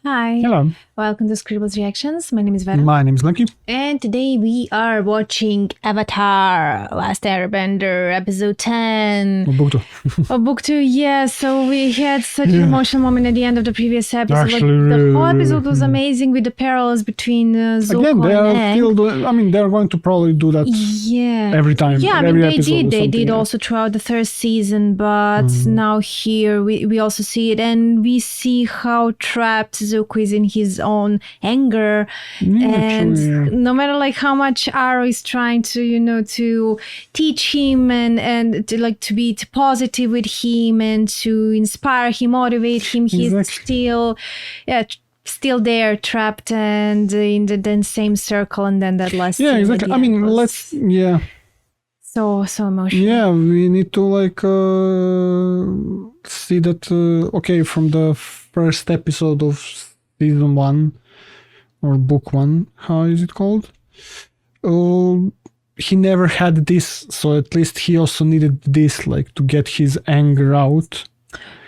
Hi. Hello. Welcome to Scribbles Reactions. My name is Vera. My name is Lucky. And today we are watching Avatar, Last Airbender, episode 10. Or book two. Book 2, yeah. So we had such an emotional moment at the end of the previous episode. Actually, the whole episode was amazing with the parallels between Zuko Again, they and are Aang. still doing, I mean, they're going to probably do that every time. Yeah, I mean, every they episode did. or They something, did yeah. also throughout the third season, but now here we also see it, and we see how trapped Zuko is in his own anger, and no matter like how much Aro is trying to to teach him and to be positive with him and to inspire him, motivate him, he's still there, trapped and in the same circle, and then that last Yeah, exactly. I mean, so emotional. Yeah, we need to see that, okay, from the first episode of season 1 or book 1, how is it called? He never had this, so at least he also needed this, to get his anger out.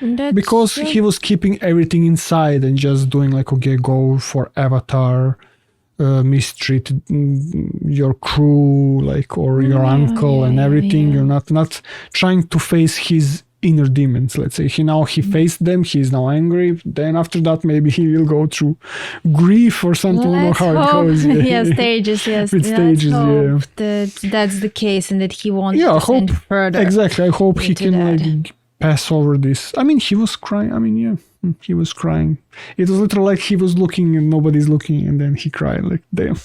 Because he was keeping everything inside and just doing okay, go for Avatar, mistreat your crew, or your uncle and everything. You're not trying to face his inner demons, let's say. He faced them, he's now angry. Then after that, maybe he will go through grief or something. Let's how hope. it goes. Yeah, stages, yes. With stages, hope that's the case and that he won't hope further. Exactly. I hope he can pass over this. I mean, he was crying. I mean, yeah, he was crying. It was literally like he was looking and nobody's looking, and then he cried. Damn.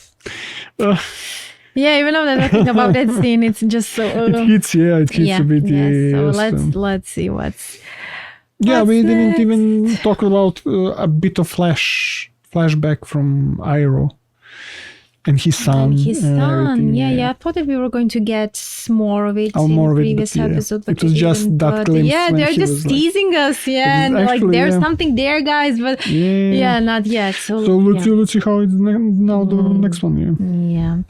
Yeah, even though that I think about that scene, it's just so. It hits a bit. Yeah, so let's see what's. Yeah, what's we didn't next. even talk about a bit of flashback from Iroh and his son. Yeah. I thought that we were going to get more of it in the previous episode. But it was just that glimpse. Yeah, they're just teasing us. Yeah, and there's something there, guys. But not yet. So let's see how it's now the next one. Yeah.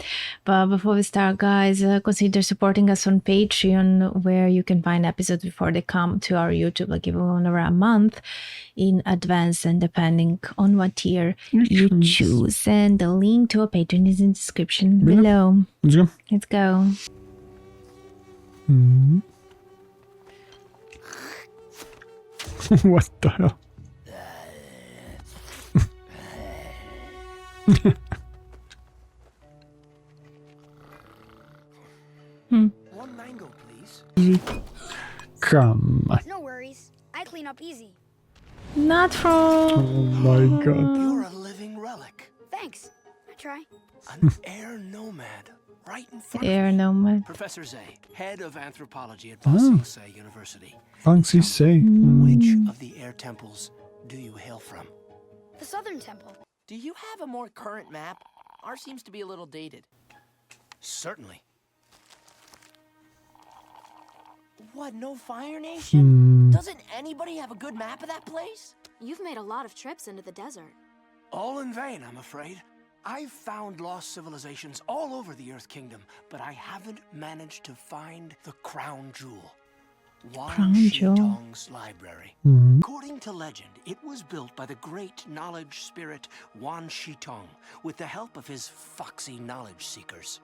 But before we start, guys, consider supporting us on Patreon, where you can find episodes before they come to our YouTube, even over a month in advance, and depending on what tier you choose. And the link to our Patreon is in the description below. Let's go. Let's go. What the hell? One mango, please. Come on. No worries. I clean up easy. Not from... Oh my god. You're a living relic. Thanks. I try. An air nomad. Right in front of Air me. nomad. Professor Zay, head of anthropology at Ba Sing Se University. Fancy say. Which of the air temples do you hail from? The Southern Temple. Do you have a more current map? Ours seems to be a little dated. Certainly. What, no Fire Nation? Doesn't anybody have a good map of that place? You've made a lot of trips into the desert. All in vain, I'm afraid. I've found lost civilizations all over the Earth Kingdom, but I haven't managed to find the crown jewel. Wan Shi-Tong's library. According to legend, it was built by the great knowledge spirit Wan Shi-Tong with the help of his foxy knowledge seekers.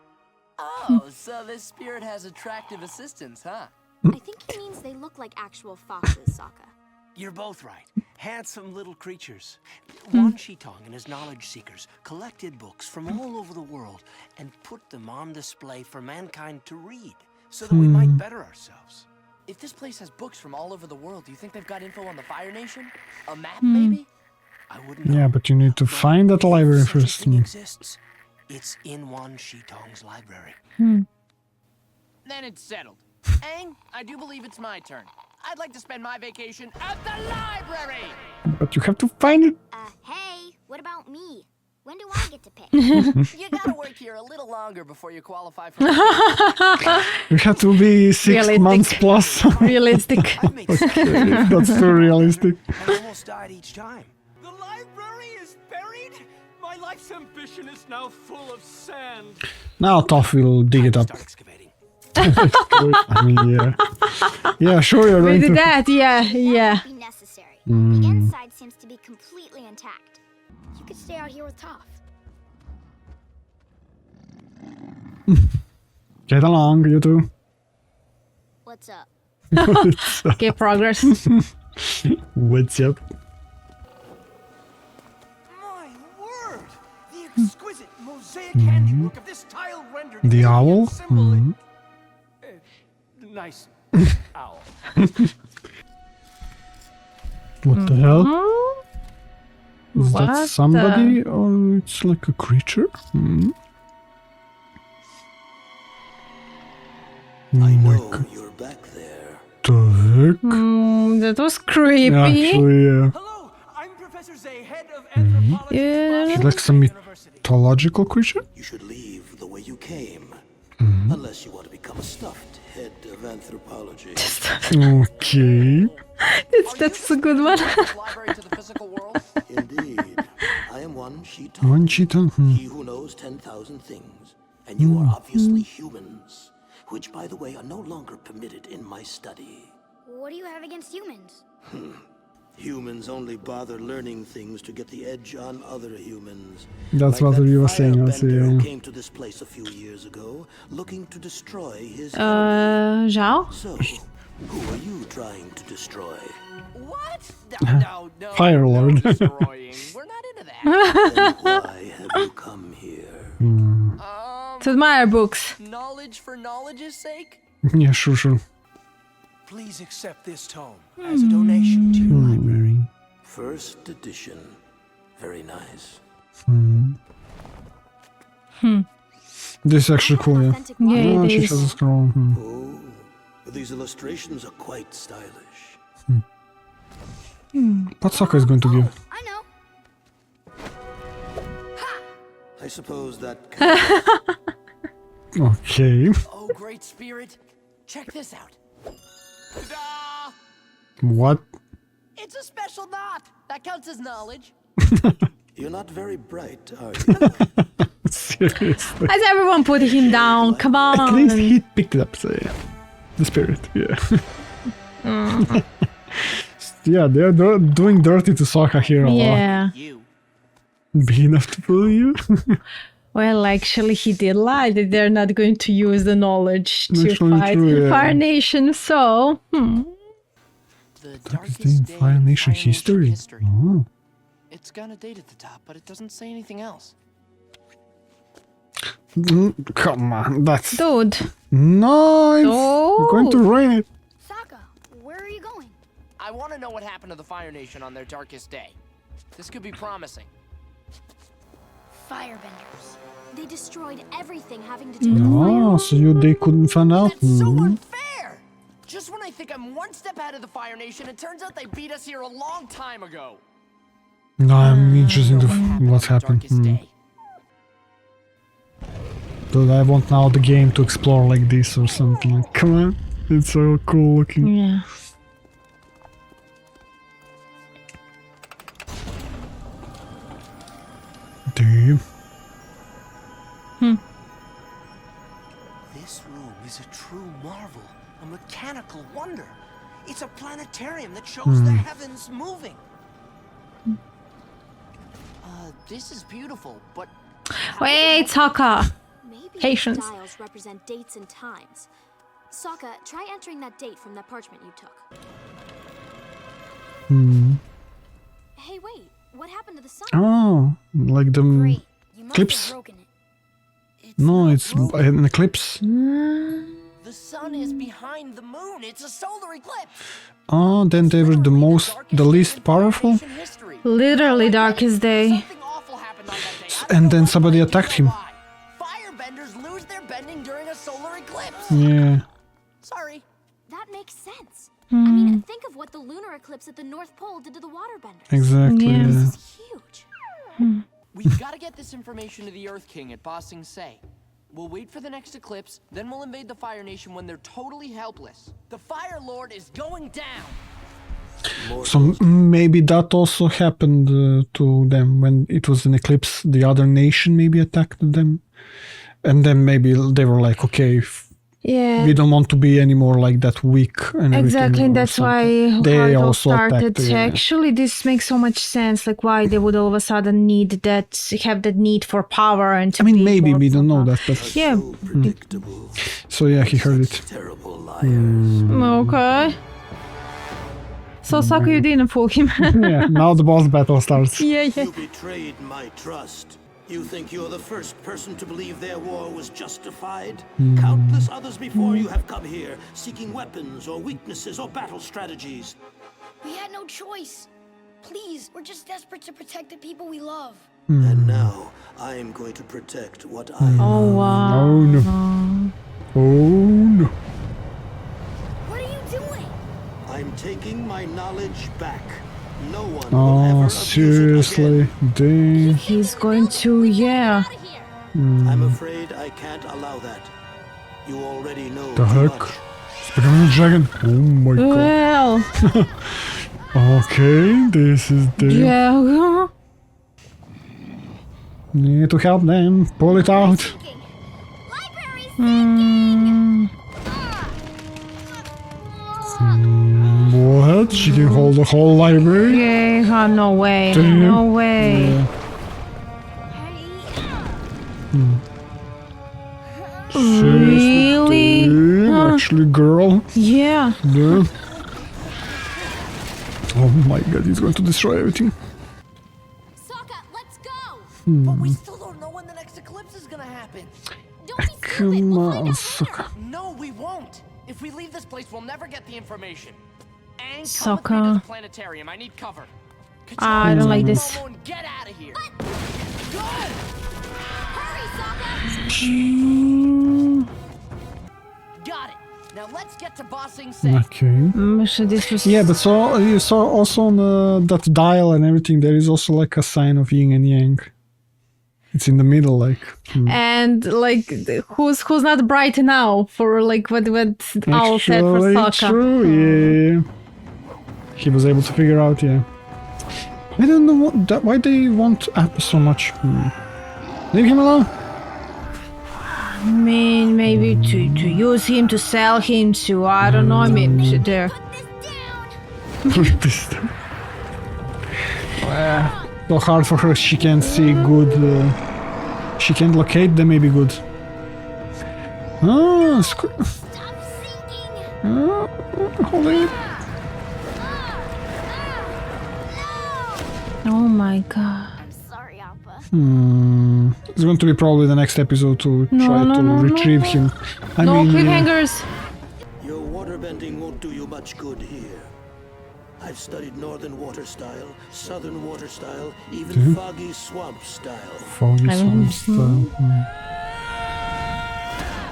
Oh, so this spirit has attractive assistants, huh? I think he means they look like actual foxes, Sokka. You're both right. Handsome little creatures. Wan Shi-Tong and his knowledge seekers collected books from all over the world and put them on display for mankind to read so that we might better ourselves. If this place has books from all over the world, do you think they've got info on the Fire Nation? A map, maybe? I wouldn't know. Yeah, but you need to find that library If such a first. thing exists, it's in Wan Shi-Tong's library. Then it's settled. Aang, I do believe it's my turn. I'd like to spend my vacation at the library! But you have to find it. Hey, what about me? When do I get to pick? You gotta work here a little longer before you qualify for... You have to be 6 Realistic. months plus. Realistic. I'd make That's too realistic. I almost died each time. The library is buried? My life's ambition is now full of sand. Now Toph will dig it up. Start excavating. I mean, yeah. Yeah, sure, you're We going did to. that, yeah. That won't be necessary. The inside seems to be completely intact. You could stay out here with Toph. Get along, you two. What's up? Okay, progress. What's up? My word! The exquisite mosaic handiwork of this tile rendered The alien owl? symbol. Nice owl. What the hell? Is What that somebody or it's like a creature? I know you're back there. The heck? That was creepy. Actually, yeah. Hello, I'm Professor Zay, head of anthropology. Yeah. It's like some mythological creature? You should leave the way you came. Unless you want to become a stuffed head of anthropology. Okay. That's a good one. Library to the physical world. Indeed. I am one Shitan. One cheetah. He who knows 10,000 things. And you are obviously humans. Which, by the way, are no longer permitted in my study. What do you have against humans? Humans only bother learning things to get the edge on other humans. That's Like what that you were saying also, Airbender who yeah. came to this place a few years ago, looking to destroy his Zhao? So, who are you trying to destroy? What? No. Fire Lord. No destroying. We're not into that. Then why have you come here? To admire books. Knowledge for knowledge's sake? Yeah, sure. Please accept this tome as a donation to your library. First edition. Very nice. This is actually cool, yeah. Authentic Yeah, Oh, it she is. has a scroll. Oh, these illustrations are quite stylish. What Sokka is going to give? I know. I suppose that Okay. Oh, great spirit. Check this out. Ta-da! What? It's a special knot. That counts as knowledge. you're not very bright, are you? Seriously. As everyone put him down, come At least on. he picked it up, so yeah. The spirit, yeah. Yeah, they're doing dirty to Sokka here a lot. Yeah. You. Big enough to fool you? Well, actually, he did lie that they're not going to use the knowledge to Actually fight true, the yeah. Fire Nation, so... The Darkest day in Fire Nation history. Oh. It's got a date at the top, but it doesn't say anything else. Come on, that's Dude. nice. We're going to ruin it. Sokka, where are you going? I want to know what happened to the Fire Nation on their darkest day. This could be promising. Firebenders. They destroyed everything having to do with the Oh, so they couldn't find out. That's so unfair! Just when I think I'm one step ahead of the Fire Nation, it turns out they beat us here a long time ago. No, I'm interested to what's on their happened. darkest day. Dude, I want now the game to explore like this or something. Like, come on, it's so cool looking. Yeah. Damn. This room is a true marvel, a mechanical wonder. It's a planetarium that shows the heavens moving. This is beautiful, but Wait, Sokka. Maybe Patience. the dials represent dates and times. Sokka, try entering that date from that parchment you took. Hey, wait. What happened to the sun? Oh, like the Great. You must Eclipse? have broken it. no, not it's broken. an eclipse. The sun is behind the moon. It's a solar eclipse. Oh, then they were the least powerful, Literally darkest day. Something awful happened on that day. and then somebody attacked him. Firebenders lose their bending during a solar eclipse. Yeah. Sorry. That makes sense. I mean, think of what the lunar eclipse at the North Pole did to the waterbenders. Exactly. Yeah. Yeah. It's huge. We've got to get this information to the Earth King at Ba Sing Se. We'll wait for the next eclipse, then we'll invade the Fire Nation when they're totally helpless. The Fire Lord is going down. So maybe that also happened to them when it was an eclipse. The other nation maybe attacked them, and then maybe they were like, okay, Yeah. We don't want to be anymore like that weak and Exactly, and that's why they how it all also started. attacked, yeah. Actually, this makes so much sense. Like why they would all of a sudden have that need for power and to I mean, be maybe more we don't know somehow. that, but Yeah. So predictable. so yeah, he heard it. Terrible liars. Okay. So Sokka, you didn't fool him. Yeah, now the boss battle starts. yeah. You betrayed my trust. You think you're the first person to believe their war was justified? Countless others before you have come here, seeking weapons or weaknesses or battle strategies. We had no choice. Please, we're just desperate to protect the people we love. And now, I am going to protect what I love. Oh wow. Oh no. Oh no. What are you doing? I'm taking my knowledge back. No one will ever Oh, abuse it seriously? again. Dang. He's going to, yeah. Out of here. I'm afraid I can't allow that. You already know The too heck? much. Spider-Man Dragon. Oh my god. Well, Okay, this is the... yeah. Need to help them. Pull it out. Thinking. Libraries thinking. What? She can hold the whole library? Yeah, no way. Damn. No way. Yeah. Really? Damn, actually, girl. Yeah. Yeah. Oh my god, he's going to destroy everything. Sokka, let's go. But we still don't know when the next eclipse is gonna happen. Don't be stupid. Come We'll on, find out Sokka. later. No, we won't. If we leave this place, we'll never get the information. And come Sokka. with me to the planetarium. I need cover. I don't like this. Momo, and get out of here. Hurry, Sokka. Got it. Now let's get to Bossing Say. Okay. So this was... Yeah, but so you saw also on that dial and everything, there is also like a sign of yin and yang. It's in the middle, like. And like, who's not bright now for like what Owl said for Actually, Sokka? true, yeah. He was able to figure out, yeah. I don't know why they want Appa so much. Leave him alone. I mean, maybe to use him, to sell him, to, I don't know, I mean, there. Put this down. Put this down. So hard for her, she can't see good. She can't locate them, maybe good. Oh, Stop sinking. hold it. No. Oh my god. I'm sorry, Appa. It's going to be probably the next episode to try to retrieve him. I No mean, cliffhangers. Your waterbending won't do you much good here. I've studied northern water style, southern water style, even foggy swamp style. Foggy swamp style.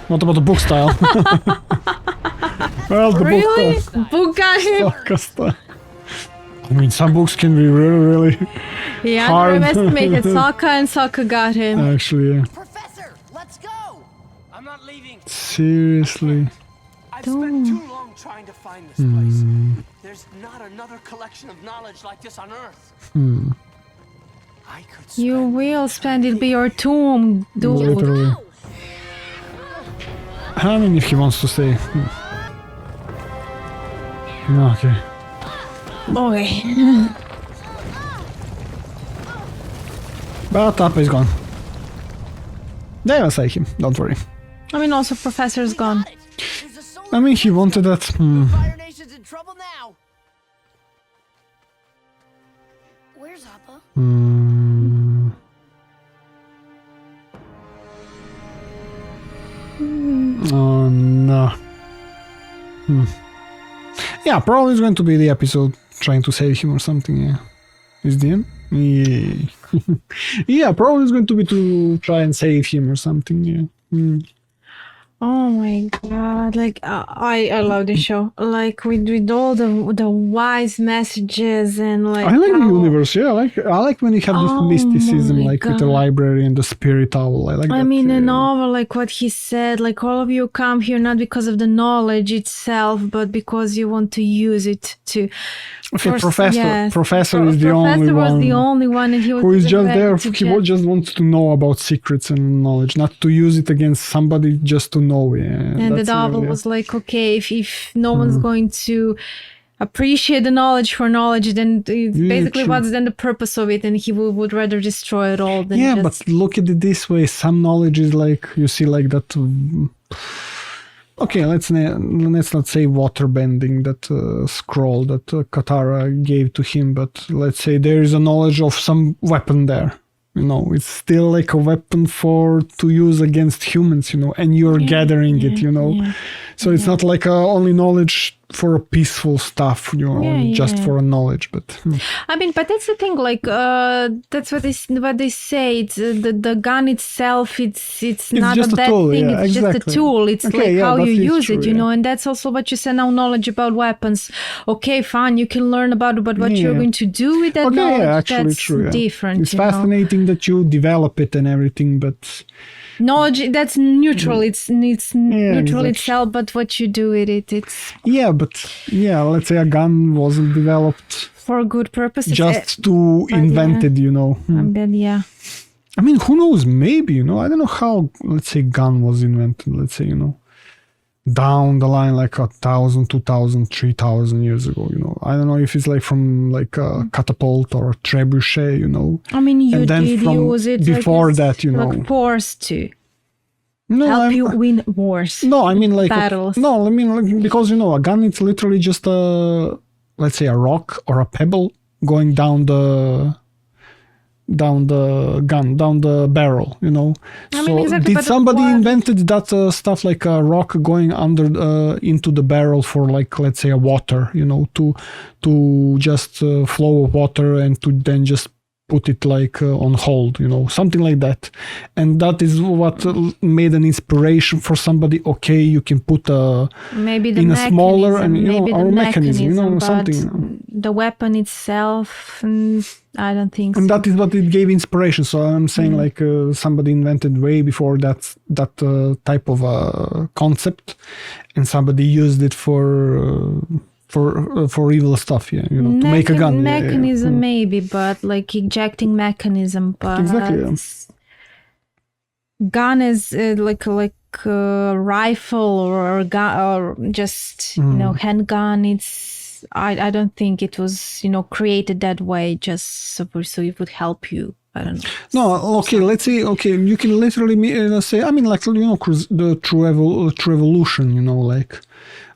What about the book style? Well, the Really? book style. Book got him? Sokka style. I mean, some books can be really He hard. underestimated Sokka and Sokka got him. Actually, yeah. Professor, let's go. I'm not leaving. Seriously. I've spent too long trying to find this place. There's not another collection of knowledge like this on Earth. I could spend You will spend it by your tomb, dude. Literally. I mean, if he wants to stay. Okay. Okay. But Appa is gone. They will save him, don't worry. I mean, also Professor's gone. There's a solar I mean, he wanted that. Fire Nation's in trouble now. Where's Appa? Oh no. Yeah, probably it's going to be the episode trying to save him or something, yeah. Is the end? Yeah. Yeah, probably it's going to be to try and save him or something, yeah. Oh my god! Like I love this show. Like with all the wise messages and like. I like the how- universe, yeah. I like when you have this Oh mysticism, my like with the God. library and the spirit owl. I like that. I mean, yeah. the novel, like what he said, like all of you come here not because of the knowledge itself, but because you want to use it to Okay, professor. Yes. Professor is the only Professor was one the only one, and he was who is just ready there. to He just wants to know about secrets and knowledge, not to use it against somebody, just to know. Yeah, And the devil was like, okay, if no one's going to appreciate the knowledge for knowledge, then it's basically what's then the purpose of it, and he would rather destroy it all than just... but look at it this way. Some knowledge is like, you see, like that. Okay, let's not say water bending, that scroll that Katara gave to him, but let's say there is a knowledge of some weapon there. It's still like a weapon to use against humans, and you're gathering it, So it's not like only knowledge for a peaceful stuff, just for a knowledge. But I mean, but that's the thing. Like that's what they say. It's the gun itself. It's not just a bad tool, thing. It's exactly. just a tool. It's Okay, like how you use true, it, And that's also what you said now. Knowledge about weapons. Okay, fine. You can learn about it, but what you're going to do with that knowledge, that's true, different. It's fascinating that you develop it and everything, but knowledge, that's neutral. It's neutral itself, but what you do with it, it's let's say a gun wasn't developed for good purposes, just to invent it, I mean, who knows? Maybe, I don't know how, let's say, gun was invented. Let's say, down the line, like 1,000, 2,000, 3,000 years ago. I don't know if it's like from like a catapult or a trebuchet. I mean, you did use it before that, like force to help you win wars. No, I mean like battles. No, I mean like, because a gun, it's literally just let's say a rock or a pebble going down the barrel, exactly, did somebody invented that stuff, like a rock going under into the barrel for, like, let's say a water, to just flow of water and to then just put it like on hold, something like that. And that is what made an inspiration for somebody. Okay, you can put maybe in a smaller and or mechanism, something. The weapon itself, I don't think. And that is what it gave inspiration. So I'm saying like somebody invented way before that type of concept, and somebody used it for evil stuff, to make a gun. Mechanism maybe, but like ejecting mechanism. But exactly. Gun is like a rifle or gun, or just handgun. It's I don't think it was created that way just so it would help you. I don't know. No, okay, let's say, okay, you can literally say, I mean, like, the true evolution, like,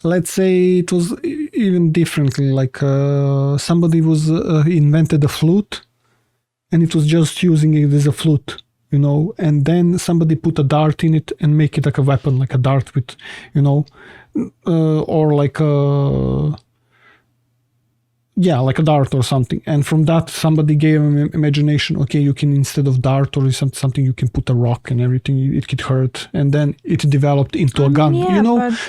let's say it was even differently, like, somebody was invented a flute, and it was just using it as a flute, and then somebody put a dart in it and make it like a weapon, like a dart with, or like like a dart or something. And from that, somebody gave him imagination. Okay, you can, instead of dart or something, you can put a rock and everything. It could hurt. And then it developed into a gun,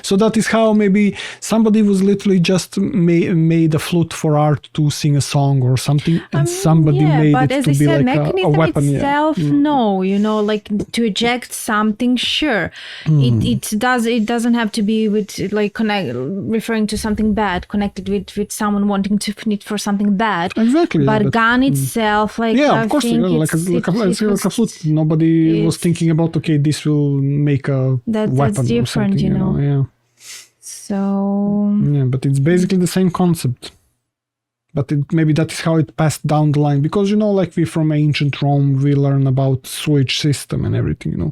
So that is how maybe somebody was literally just made a flute for art to sing a song or something. And somebody made it to be like a weapon. Itself, no, like to eject something, sure. It doesn't have to be with like referring to something bad, connected with someone wanting to it for something bad. Exactly. But gun itself, like, of course, like a flute. Nobody was thinking about, okay, this will make a weapon. That's different, or something, Yeah. So. Yeah, but it's basically the same concept. But maybe that is how it passed down the line, because like we from ancient Rome, we learn about sewage system and everything.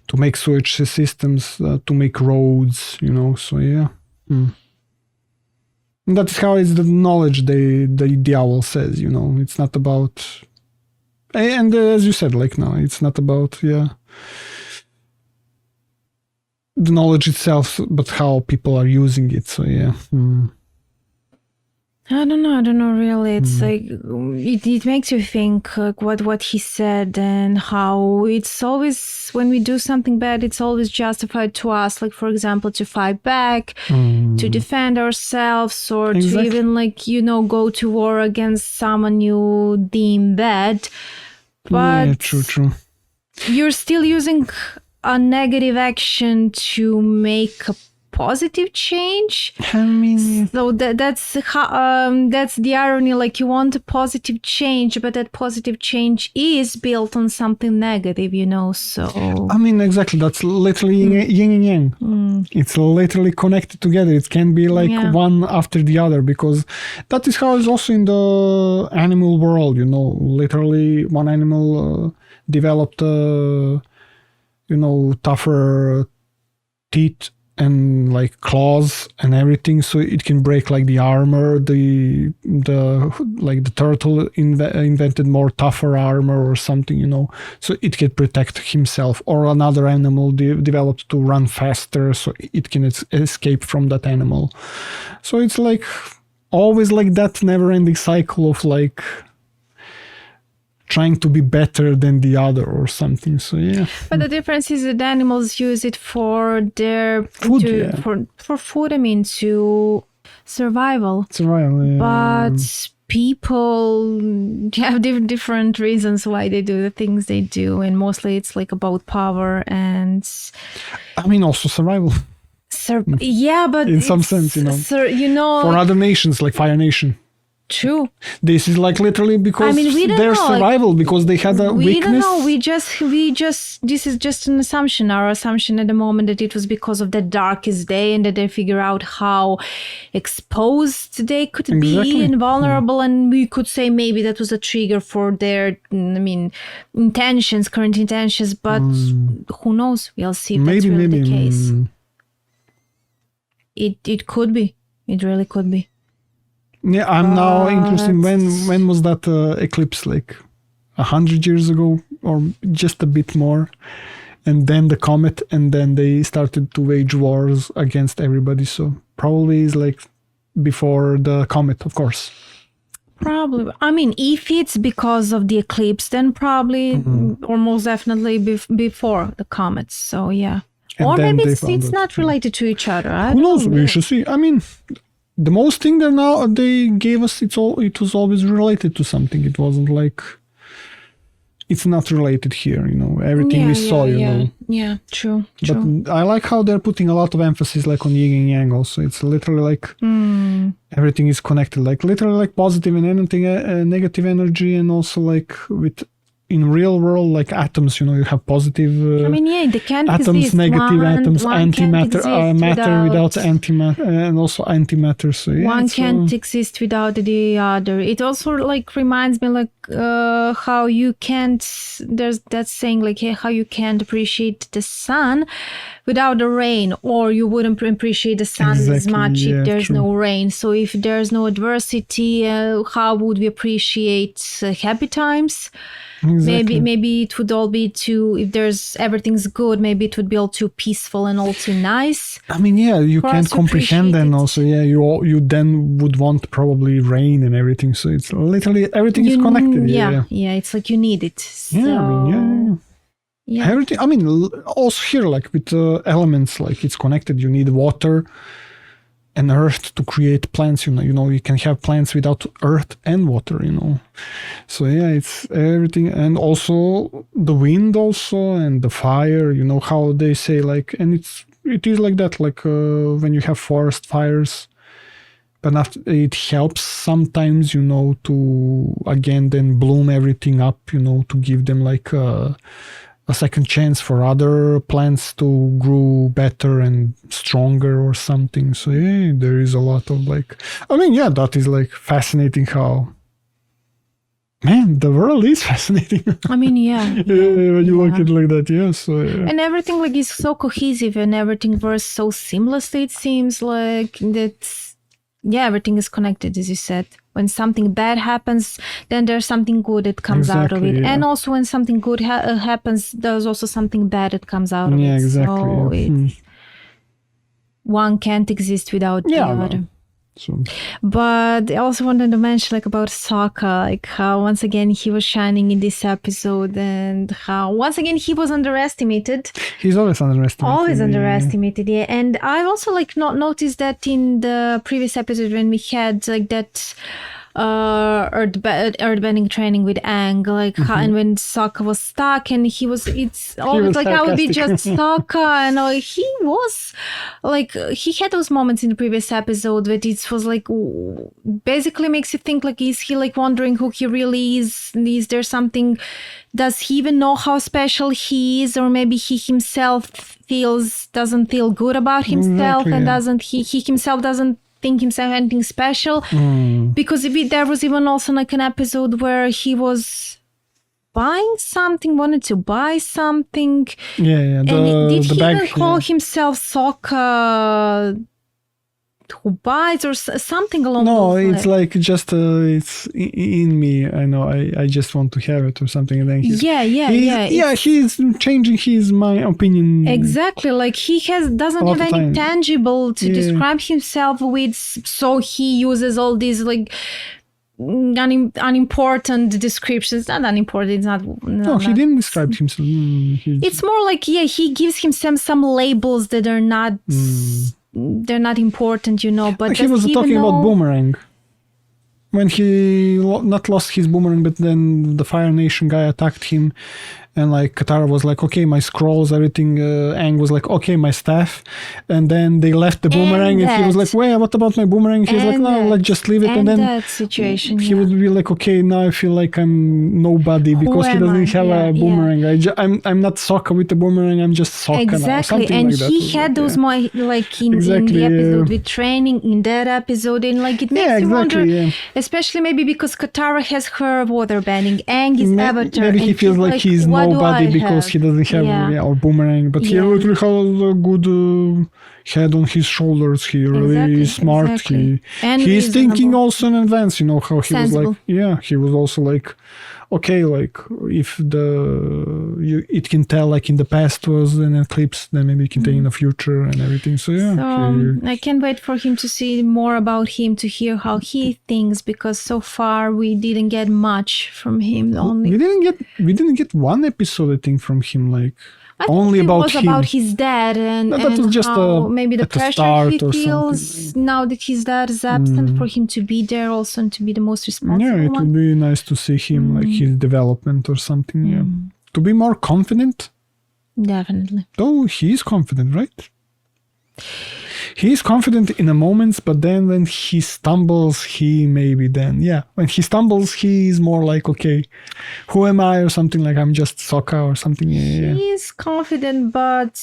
To make sewage systems, to make roads. So yeah. And that is how it's the knowledge the owl says, it's not about, and as you said, like, no, it's not about, the knowledge itself, but how people are using it. So yeah. I don't know really. It's like it makes you think like what he said, and how it's always, when we do something bad, it's always justified to us, like, for example, to fight back, to defend ourselves, or to even like go to war against someone you deem bad. But true. You're still using a negative action to make a positive change. I mean, So that's the irony. Like, you want a positive change, but that positive change is built on something negative, so... I mean, exactly. That's literally yin and yang. It's literally connected together. It can be like one after the other, because that is how it's also in the animal world, Literally, one animal developed, tougher teeth and like claws and everything, so it can break like the armor. The turtle invented more tougher armor or something, so it can protect himself. Or another animal developed to run faster, so it can escape from that animal. So it's like always like that never-ending cycle of like trying to be better than the other or something. So yeah. But the difference is that animals use it for their food, for food. I mean, to survival. Survival. Yeah. But people have different reasons why they do the things they do, and mostly it's like about power and. I mean, also survival. Yeah, but in some sense, for other nations like Fire Nation. True. This is like literally because their survival, because they had a weakness. We don't know. We just. This is just an assumption. Our assumption at the moment that it was because of the darkest day, and that they figure out how exposed they could be and vulnerable, and we could say maybe that was a trigger for their, current intentions. But who knows? We'll see if that's really the case. It could be. It really could be. Yeah, I'm now interested. When was that eclipse? Like 100 years ago, or just a bit more, and then the comet, and then they started to wage wars against everybody. So probably is like before the comet, of course. Probably. I mean, if it's because of the eclipse, then probably or most definitely before the comets. So yeah, and or maybe it's not related to each other. Who knows? We should see. I mean. The most thing they gave us, it was always related to something. It wasn't like it's not related here, everything we saw, Yeah, true. But I like how they're putting a lot of emphasis like on yin and yang also. It's literally like everything is connected, like literally like positive and anything, negative energy, and also like with in real world, like atoms, you have positive they can't atoms, exist. negative atoms, antimatter, matter without antimatter, and also antimatter. So yeah, one can't exist without the other. It also like reminds me like how you can't. There's that saying like how you can't appreciate the sun without the rain, or you wouldn't appreciate the sun as much if there's no rain. So if there's no adversity, how would we appreciate happy times? Exactly. Maybe it would all be too, if there's everything's good, maybe it would be all too peaceful and all too nice. I mean, yeah, you can't comprehend, and also, you then would want probably rain and everything. So it's literally everything is connected. Yeah, it's like you need it. So, yeah. Everything. I mean, also here, like with elements, like it's connected. You need water and earth to create plants. You can have plants without earth and water. So yeah, it's everything, and also the wind, also, and the fire. How they say like, and it is like that. Like when you have forest fires, but it helps sometimes. To again then bloom everything up. To give them like a second chance for other plants to grow better and stronger or something. So yeah, there is a lot of like, I mean, yeah, that is like fascinating how, man, the world is fascinating. I mean, yeah. When you look at it like that, yeah. So yeah. And everything like is so cohesive, and everything works so seamlessly. It seems like that. Yeah, everything is connected, as you said. When something bad happens, then there's something good that comes out of it. Yeah. And also when something good happens, there's also something bad that comes out of it. Yeah, exactly. So one can't exist without the other. No. So. But I also wanted to mention like about Sokka, like how once again he was shining in this episode, and how once again he was underestimated. He's always underestimated. Yeah. And I've also like not noticed that in the previous episode when we had like that earthbending training with Aang, like and when Sokka was stuck, and it's always like I would be just Sokka, and he was like he had those moments in the previous episode that it was like basically makes you think like, is he like wondering who he really is? Is there something? Does he even know how special he is, or maybe he himself doesn't feel good about himself, and he himself doesn't think himself anything special? Because there was even also like an episode where he was wanted to buy something. Yeah. Did he bag, even call himself Sokka who buys or something along those lines? No, it's like just it's in me. I know. I just want to have it or something. And then he's he's changing his my opinion. Exactly. Like he doesn't have any tangible to describe himself with, so he uses all these like unimportant descriptions. Not unimportant. It's not. No, he didn't describe himself. It's more like he gives himself some labels that are not. They're not important, but he was talking about boomerang. When he not lost his boomerang, but then the Fire Nation guy attacked him, and like Katara was like, okay, my scrolls, everything. Aang was like, okay, my staff, and then they left the boomerang, and he was like, wait, what about my boomerang? He was like, no, like just leave it, and then that situation, he would be like, okay, now I feel like I'm nobody because he doesn't have a boomerang. I'm not Sokka with the boomerang. I'm just Sokka now. Exactly, and like he had those more like in the episode with training, in that episode, and like it makes you wonder. Especially maybe because Katara has her waterbending, Aang is Avatar. Maybe he feels like he's nobody because he doesn't have or boomerang, but he literally has a good head on his shoulders. He really is smart. Exactly. He's thinking also in advance. How he was like, he was also like, okay, like if it can tell like in the past was an eclipse, then maybe it can tell in the future and everything. So I can't wait for him to see more about him, to hear how he thinks, because so far we didn't get much from him. We didn't get one episode, I think, from him, like only about him. About his dad and that was just maybe the pressure he feels now that his dad is absent, for him to be there also and to be the most responsible. Yeah, it would be nice to see him like his development or something. Yeah, to be more confident. Definitely. Though he is confident, right? He is confident in the moments, but then when he stumbles, when he stumbles, he is more like, okay, who am I, or something, like I'm just Sokka or something. He is confident, but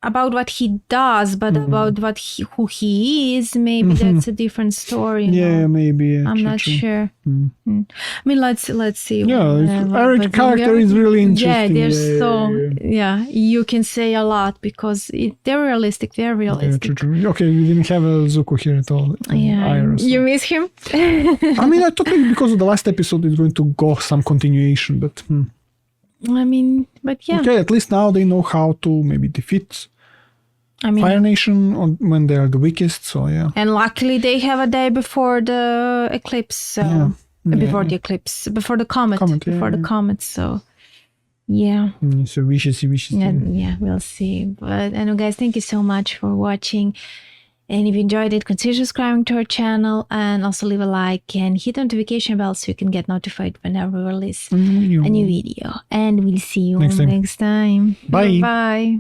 about what he does, but about who he is, maybe that's a different story. Maybe. I'm not sure. I mean, let's see. Eric's character is really interesting. You can say a lot because they're realistic. They're realistic. True. Okay, we didn't have a Zuko here at all. You miss him? I mean, I thought maybe because of the last episode it's going to go some continuation, but Okay, at least now they know how to maybe defeat Fire Nation when they are the weakest, so And luckily they have a day before the eclipse, before the comet, the comet, so so we should see. We'll see. But anyway, guys, thank you so much for watching. And if you enjoyed it, consider subscribing to our channel and also leave a like and hit the notification bell so you can get notified whenever we release a new video. And we'll see you next time. Bye. Bye.